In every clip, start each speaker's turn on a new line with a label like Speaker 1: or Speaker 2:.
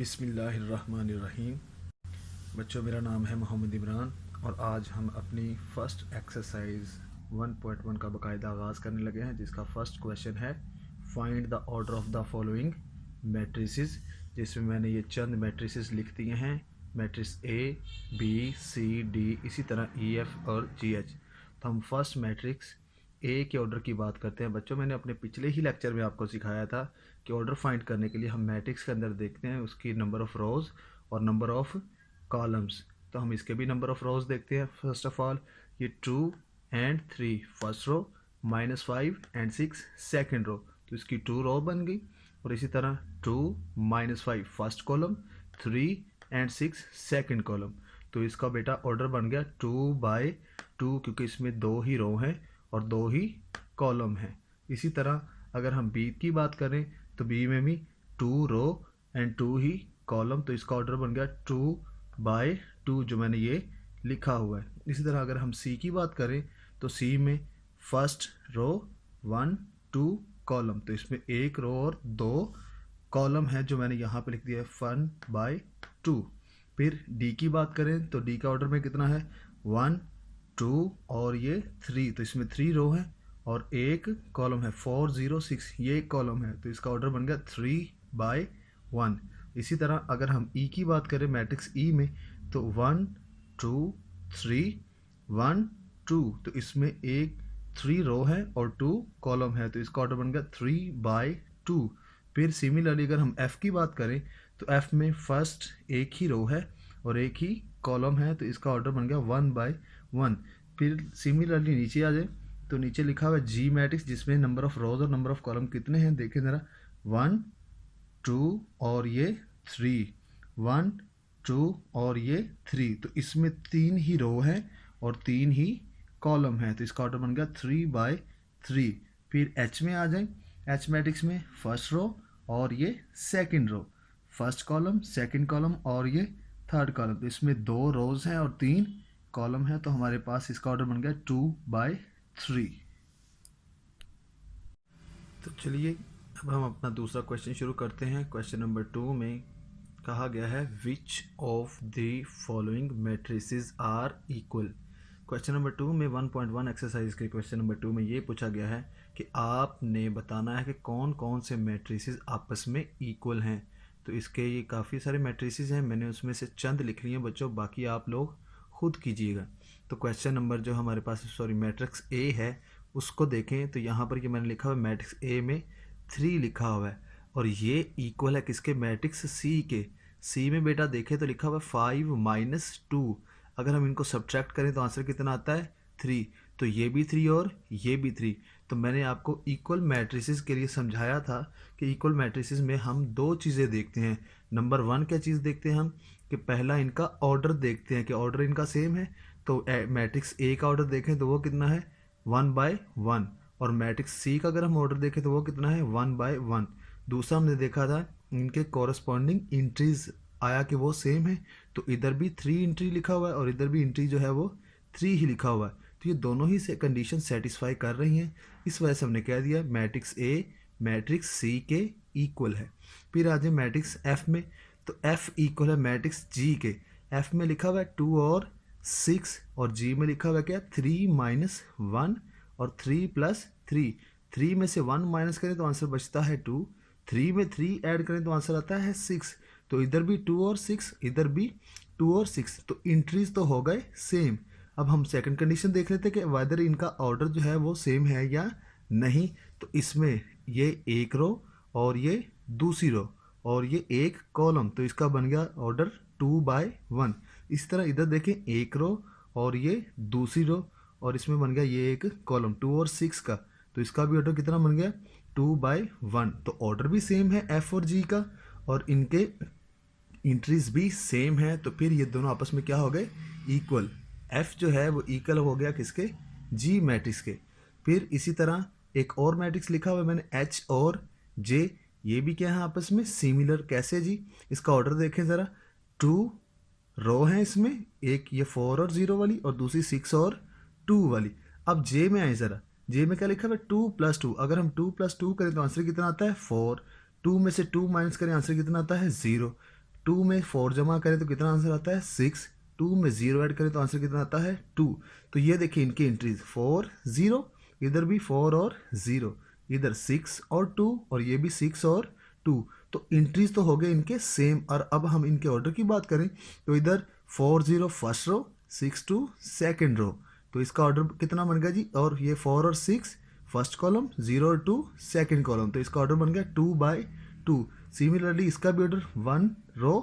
Speaker 1: बिस्मिल्लाहिर्रहमानिर्रहीम। बच्चों, मेरा नाम है मोहम्मद इमरान और आज हम अपनी फ़र्स्ट एक्सरसाइज 1.1 का बाकायदा आगाज़ करने लगे हैं, जिसका फ़र्स्ट क्वेश्चन है find the order of the following matrices, जिसमें मैंने ये चंद मैट्रिसेस लिख दिए हैं। Matrix A, B, C, D, इसी तरह ई, एफ और जी, एच। तो हम फर्स्ट मैट्रिक्स ए के ऑर्डर की बात करते हैं। बच्चों, मैंने अपने पिछले ही लेक्चर में आपको सिखाया था कि ऑर्डर फाइंड करने के लिए हम मैट्रिक्स के अंदर देखते हैं उसकी नंबर ऑफ़ रोज़ और नंबर ऑफ़ कॉलम्स। तो हम इसके भी नंबर ऑफ़ रोज़ देखते हैं। फर्स्ट ऑफ ऑल ये 2 and 3 first row, -5 and 6 second row, तो इसकी 2 रो बन गई। और इसी तरह 2 -5 first column, 3 and 6 second column, तो इसका बेटा ऑर्डर बन गया 2/2, क्योंकि इसमें 2 ही रो हैं और 2 ही कॉलम हैं। इसी तरह अगर हम बी की बात करें तो बी में भी 2 रो एंड 2 ही कॉलम, तो इसका ऑर्डर बन गया 2/2, जो मैंने ये लिखा हुआ है। इसी तरह अगर हम सी की बात करें तो सी में फर्स्ट रो 1 2 कॉलम, तो इसमें 1 रो और 2 कॉलम है, जो मैंने यहाँ पे लिख दिया है 1/2। फिर डी की बात करें तो डी का ऑर्डर में कितना है 1 2 और ये 3, तो इसमें 3 रो है और 1 कॉलम है 4 0 6, ये एक कॉलम है, तो इसका ऑर्डर बन गया 3/1। इसी तरह अगर हम ई की बात करें मैट्रिक्स ई में तो 1 2 3 1 2, तो इसमें एक 3 रो है और 2 कॉलम है, तो इसका ऑर्डर बन गया 3/2। फिर सिमिलरली अगर हम एफ़ की बात करें तो एफ़ में फर्स्ट एक ही रो है और एक ही कॉलम है, तो इसका ऑर्डर बन गया 1/1। फिर सिमिलरली नीचे आ जाए तो नीचे लिखा हुआ है जी मैट्रिक्स, जिसमें नंबर ऑफ़ रोज और नंबर ऑफ़ कॉलम कितने हैं देखें ज़रा, 1 2 और ये 3, 1 2 और ये 3, तो इसमें 3 ही रो है और 3 ही कॉलम है, तो इसका ऑर्डर बन गया 3/3। फिर एच में आ जाए, एच मैट्रिक्स में फर्स्ट रो और ये second row, first column second column और ये थर्ड कॉलम, तो इसमें 2 रोज हैं और 3 कॉलम है, तो हमारे पास इसका ऑर्डर बन गया 2/3। तो चलिए अब हम अपना दूसरा क्वेश्चन शुरू करते हैं। क्वेश्चन नंबर 2 में कहा गया है which of the following matrices are equal. Question number 2 में 1.1 एक्सरसाइज के क्वेश्चन नंबर 2 में ये पूछा गया है कि आपने बताना है कि कौन कौन से मैट्रिसेस आपस में इक्वल हैं। तो इसके ये काफ़ी सारे मैट्रिसेस हैं, मैंने उसमें से चंद लिख लिए हैं बच्चों, बाकी आप लोग खुद कीजिएगा। तो क्वेश्चन नंबर जो हमारे पास मैट्रिक्स ए है उसको देखें, तो यहाँ पर ये मैंने लिखा हुआ है मैट्रिक्स ए में 3 लिखा हुआ है और ये इक्वल है किसके, मैट्रिक्स सी के। सी में बेटा देखें तो लिखा हुआ है 5 - 2, अगर हम इनको सब्ट्रैक्ट करें तो आंसर कितना आता है 3, तो ये भी 3 और ये भी 3। तो मैंने आपको इक्वल मैट्रिसेस के लिए समझाया था कि इक्वल मैट्रिसेस में हम 2 चीज़ें देखते हैं। नंबर 1 क्या चीज़ देखते हैं हम, कि पहला इनका ऑर्डर देखते हैं कि ऑर्डर इनका सेम है। तो मैट्रिक्स ए का ऑर्डर देखें तो वो कितना है 1/1, और मैट्रिक्स सी का अगर हम ऑर्डर देखें तो वो कितना है 1/1। दूसरा हमने देखा था इनके कॉरस्पॉन्डिंग इंट्रीज आया कि वो सेम है, तो इधर भी 3 इंट्री लिखा हुआ है और इधर भी इंट्री जो है वो 3 ही लिखा हुआ है, तो ये दोनों ही से कंडीशन सेटिस्फाई कर रही हैं। इस वजह से हमने कह दिया मैट्रिक्स ए मैट्रिक्स सी के इक्वल है। फिर आ जाए मैट्रिक्स एफ में, तो एफ इक्वल है मैट्रिक्स जी के। एफ में लिखा हुआ है 2 और 6 और जी में लिखा हुआ है क्या 3 - 1 और 3 + 3। 3 में से 1 माइनस करें तो आंसर बचता है 2, 3 में 3 ऐड करें तो आंसर आता है 6, तो इधर भी 2 और 6, इधर भी 2 और 6, तो इंट्रीज तो हो गए सेम। अब हम सेकंड कंडीशन देख लेते हैं कि वेदर इनका ऑर्डर जो है वो सेम है या नहीं। तो इसमें ये एक रो और ये दूसरी रो और ये एक कॉलम, तो इसका बन गया ऑर्डर 2/1। इस तरह इधर देखें एक रो और ये दूसरी रो और इसमें बन गया ये एक कॉलम 2 और 6 का, तो इसका भी ऑर्डर कितना बन गया 2/1। तो ऑर्डर भी सेम है एफ और जी का और इनके इंट्रीज भी सेम है, तो फिर ये दोनों आपस में क्या हो गए इक्वल। एफ जो है वो इक्वल हो गया किसके, जी मैट्रिक्स के। फिर इसी तरह एक और मैट्रिक्स लिखा हुआ है मैंने एच और जे, ये भी क्या है आपस में सिमिलर। कैसे जी, इसका ऑर्डर देखें ज़रा, 2 रो है इसमें, एक ये 4 और 0 वाली और दूसरी 6 और 2 वाली। अब जे में आए ज़रा, जे में क्या लिखा हुआ है 2 + 2, अगर हम 2 + 2 करें तो आंसर कितना आता है 4, 2 में से 2 माइनस करें आंसर कितना आता है 0, 2 में 4 जमा करें तो कितना आंसर आता है 6, 2 में 0 ऐड करें तो आंसर कितना आता है 2। तो ये देखिए इनकी एंट्रीज 4 0, इधर भी 4 और 0, इधर 6 और 2 और ये भी 6 और 2। तो एंट्रीज तो हो गए इनके सेम। और अब हम इनके ऑर्डर की बात करें तो इधर 4 0 फर्स्ट रो, 6 2 सेकेंड रो, तो इसका ऑर्डर कितना बन गया जी। और ये 4 और 6 फर्स्ट कॉलम, 0 और 2 सेकेंड कॉलम, तो इसका ऑर्डर बन गया 2/2। सिमिलरली इसका भी ऑर्डर 1 रो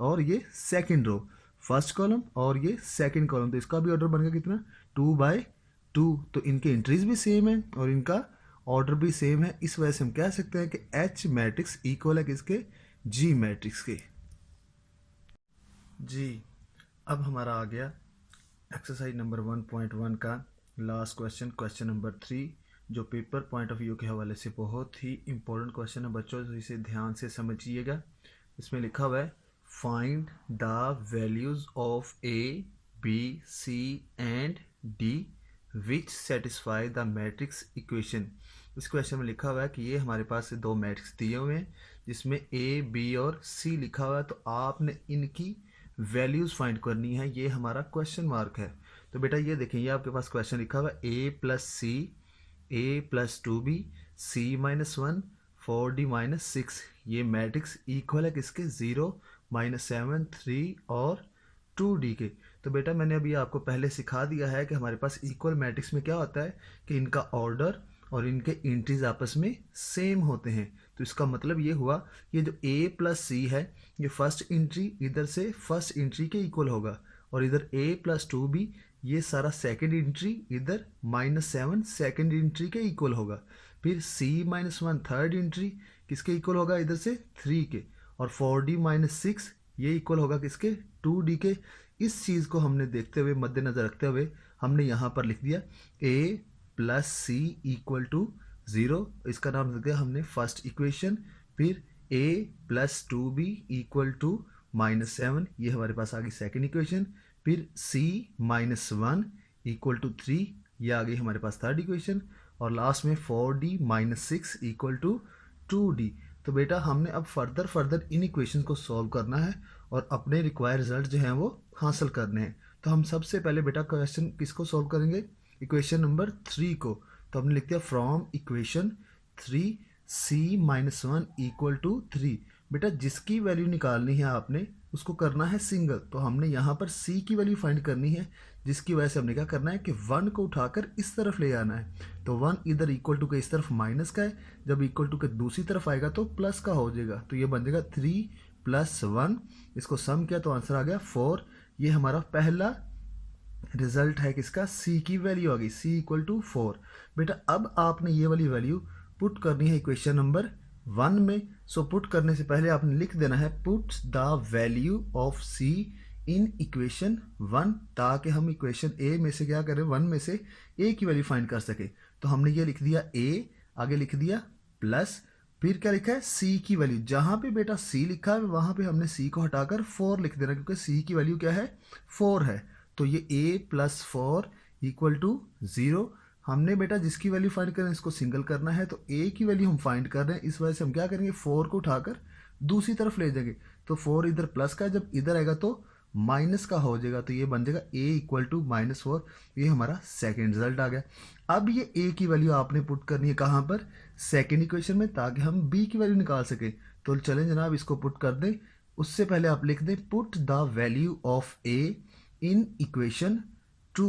Speaker 1: और ये सेकेंड रो, फर्स्ट कॉलम और ये सेकेंड कॉलम, तो इसका भी ऑर्डर बन गया कितना 2/2। तो इनके एंट्रीज भी सेम है और इनका ऑर्डर भी सेम है। इस वजह से हम कह सकते हैं कि एच मैट्रिक्स इक्वल है किसके, जी मैट्रिक्स के। जी अब हमारा आ गया एक्सरसाइज नंबर 1.1 का लास्ट क्वेश्चन, क्वेश्चन नंबर 3, जो पेपर पॉइंट ऑफ व्यू के हवाले से बहुत ही इंपॉर्टेंट क्वेश्चन है बच्चों, तो इसे ध्यान से समझिएगा। इसमें लिखा हुआ है find the values of A B C and D which satisfy the matrix equation. इस क्वेश्चन में लिखा हुआ है कि ये हमारे पास दो मैट्रिक्स दिए हुए हैं जिसमें ए बी और सी लिखा हुआ है, तो आपने इनकी वैल्यूज फाइंड करनी है। ये हमारा क्वेश्चन मार्क है। तो बेटा ये देखें, ये आपके पास क्वेश्चन लिखा हुआ है ए प्लस सी, ए प्लस 2b, सी -1, 4d -6, ये मैट्रिक्स इक्वल है किसके 0 -7 3 और 2d के। तो बेटा मैंने अभी आपको पहले सिखा दिया है कि हमारे पास इक्वल मैट्रिक्स में क्या होता है कि इनका ऑर्डर और इनके एंट्रीज आपस में सेम होते हैं। तो इसका मतलब ये हुआ ये जो a प्लस सी है ये फर्स्ट एंट्री इधर से फर्स्ट एंट्री के इक्वल होगा, और इधर a प्लस 2b ये सारा सेकंड एंट्री इधर -7 सेकंड एंट्री के इक्वल होगा। फिर c -1 थर्ड एंट्री किसके इक्वल होगा, इधर से 3 के, और 4d -6 ये इक्वल होगा किसके 2d के। इस चीज़ को हमने देखते हुए मद्देनज़र रखते हुए हमने यहाँ पर लिख दिया a plus C equal to 0, इसका नाम रख दिया हमने फर्स्ट इक्वेशन। फिर a plus 2b equal to -7, ये हमारे पास आ गई सेकेंड इक्वेशन। फिर c -1 इक्वल टू 3, ये आ गई हमारे पास थर्ड इक्वेशन। और लास्ट में 4d -6 इक्वल टू 2d। तो बेटा हमने अब फर्दर इन इक्वेशन को सॉल्व करना है और अपने रिक्वायर्ड रिजल्ट जो हैं वो हासिल करने हैं। तो हम सबसे पहले बेटा क्वेश्चन किसको सॉल्व करेंगे, इक्वेशन नंबर 3 को। तो हमने लिख दिया from equation 3 c -1 equal to 3। बेटा जिसकी वैल्यू निकालनी है आपने उसको करना है सिंगल, तो हमने यहाँ पर c की वैल्यू फाइंड करनी है, जिसकी वजह से हमने क्या करना है कि 1 को उठाकर इस तरफ ले आना है। तो 1 इधर इक्वल टू के इस तरफ माइनस का है, जब इक्वल टू के दूसरी तरफ आएगा तो प्लस का हो जाएगा, तो ये बन जाएगा 3 + 1, इसको सम किया तो आंसर आ गया 4। ये हमारा पहला रिजल्ट है किसका, c की वैल्यू आ गई, c इक्वल टू 4। बेटा अब आपने ये वाली वैल्यू पुट करनी है इक्वेशन नंबर 1 में। सो पुट करने से पहले आपने लिख देना है put the value of c in equation 1, ताकि हम इक्वेशन a में से क्या करें 1 में से a की वैल्यू फाइंड कर सके। तो हमने ये लिख दिया a, आगे लिख दिया प्लस, फिर क्या लिखा है c की वैल्यू, जहाँ पे बेटा c लिखा है वहाँ पे हमने c को हटाकर 4 लिख देना, क्योंकि c की वैल्यू क्या है 4 है। तो ये a + 4 इक्वल टू 0। हमने बेटा जिसकी वैल्यू फाइंड करें इसको सिंगल करना है, तो a की वैल्यू हम फाइंड कर रहे हैं, इस वजह से हम क्या करेंगे 4 को उठाकर दूसरी तरफ ले जाएंगे। तो 4 इधर प्लस का है, जब इधर आएगा तो माइनस का हो जाएगा, तो ये बन जाएगा a इक्वल टू -4। ये हमारा सेकेंड रिजल्ट आ गया। अब ये a की वैल्यू आपने पुट करनी है कहाँ पर, सेकेंड इक्वेशन में, ताकि हम b की वैल्यू निकाल सकें। तो चलें जनाब इसको पुट कर दें। उससे पहले आप लिख दें put the value of a in equation 2।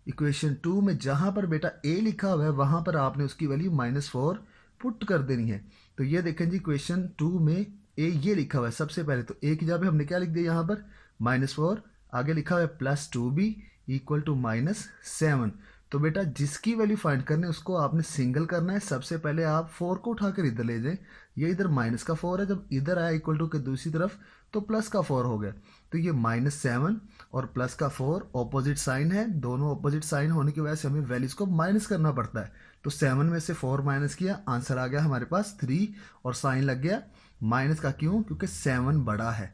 Speaker 1: Equation 2 में जहाँ पर बेटा a लिखा हुआ है वहाँ पर आपने उसकी वैल्यू -4 पुट कर देनी है। तो ये देखें जी इक्वेशन 2 में a ये लिखा हुआ है, सबसे पहले तो a की जगह हमने क्या लिख दिया यहाँ पर -4, आगे लिखा हुआ है प्लस 2b इक्वल टू -7। तो बेटा जिसकी वैल्यू फाइंड करनी है उसको आपने सिंगल करना है। सबसे पहले आप 4 को उठाकर इधर ले जाएं, ये इधर -4 है, जब इधर आया इक्वल टू के दूसरी तरफ तो +4 हो गया। तो ये -7 और +4 ऑपोजिट साइन है, दोनों ऑपोजिट साइन होने की वजह से हमें वैल्यूज को माइनस करना पड़ता है। तो 7 में से 4 माइनस किया, आंसर आ गया हमारे पास 3, और साइन लग गया माइनस का, क्यों, क्योंकि 7 बड़ा है।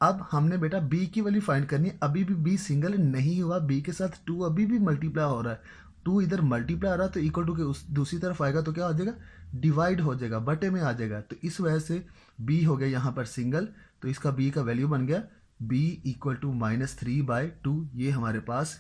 Speaker 1: अब हमने बेटा b की वैल्यू फाइंड करनी है। अभी भी b सिंगल नहीं हुआ, b के साथ 2 अभी भी मल्टीप्लाई हो रहा है, 2 इधर मल्टीप्लाई आ रहा है, तो इक्वल टू के उस दूसरी तरफ आएगा तो क्या हो जाएगा, डिवाइड हो जाएगा, बटे में आ जाएगा। तो इस वजह से b हो गया यहाँ पर सिंगल, तो इसका b का वैल्यू बन गया b इक्वल टू -3/2। ये हमारे पास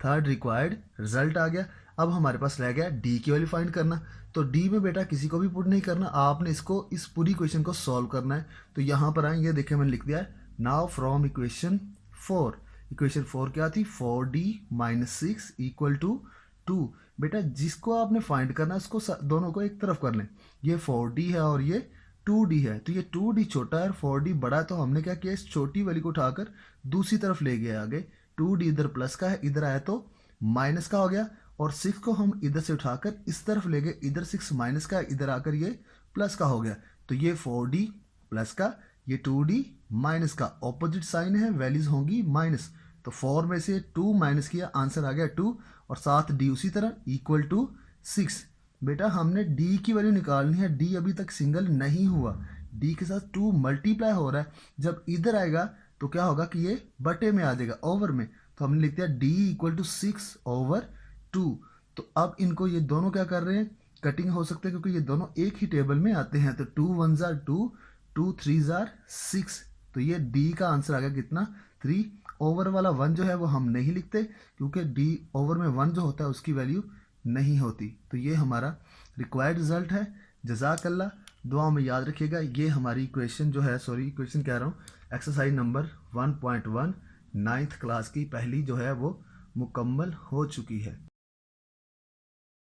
Speaker 1: थर्ड रिक्वायर्ड रिजल्ट आ गया। अब हमारे पास रह गया d की वैल्यू फाइंड करना। तो d में बेटा किसी को भी पुट नहीं करना, आपने इसको इस पूरी इक्वेशन को सॉल्व करना है। तो यहाँ पर आए, ये देखिए मैंने लिख दिया है, नाउ फ्रॉम इक्वेशन 4, इक्वेशन 4 क्या थी, 4d - 6 इक्वल टू 2। बेटा जिसको आपने फाइंड करना है उसको दोनों को एक तरफ कर लें। ये 4d है और ये 2d है, तो ये 2d छोटा है और 4d बड़ा है, तो हमने क्या किया, इस छोटी वाली को उठाकर दूसरी तरफ ले गया आगे। 2d इधर प्लस का है, इधर आया तो माइनस का हो गया, और 6 को हम इधर से उठाकर इस तरफ ले गए, इधर 6 माइनस का, इधर आकर ये प्लस का हो गया। तो ये 4d प्लस का, ये 2d माइनस का, ऑपोजिट साइन है, वैल्यूज होंगी माइनस। तो 4 में से 2 माइनस किया, आंसर आ गया 2, और साथ d उसी तरह इक्वल टू 6। बेटा हमने d की वैल्यू निकालनी है, d अभी तक सिंगल नहीं हुआ, d के साथ 2 मल्टीप्लाई हो रहा है। जब इधर आएगा तो क्या होगा कि ये बटे में आ जाएगा, ओवर में, तो हमने लिख दिया d इक्वल टू 6/2। तो अब इनको ये दोनों क्या कर रहे हैं, कटिंग हो सकते हैं, क्योंकि ये दोनों एक ही टेबल में आते हैं। तो 2 1s are 2, 2 3s are 6, तो ये d का आंसर आ गया कितना, 3। ओवर वाला 1 जो है वो हम नहीं लिखते, क्योंकि d ओवर में 1 जो होता है उसकी वैल्यू नहीं होती। तो ये हमारा रिक्वायर्ड रिजल्ट है। जज़ाकल्लाह, दुआ में याद रखिएगा। ये हमारी इक्वेशन जो है, सॉरी इक्वेशन कह रहा हूँ, एक्सरसाइज नंबर 1.1 9th क्लास की पहली जो है वो मुकम्मल हो चुकी है।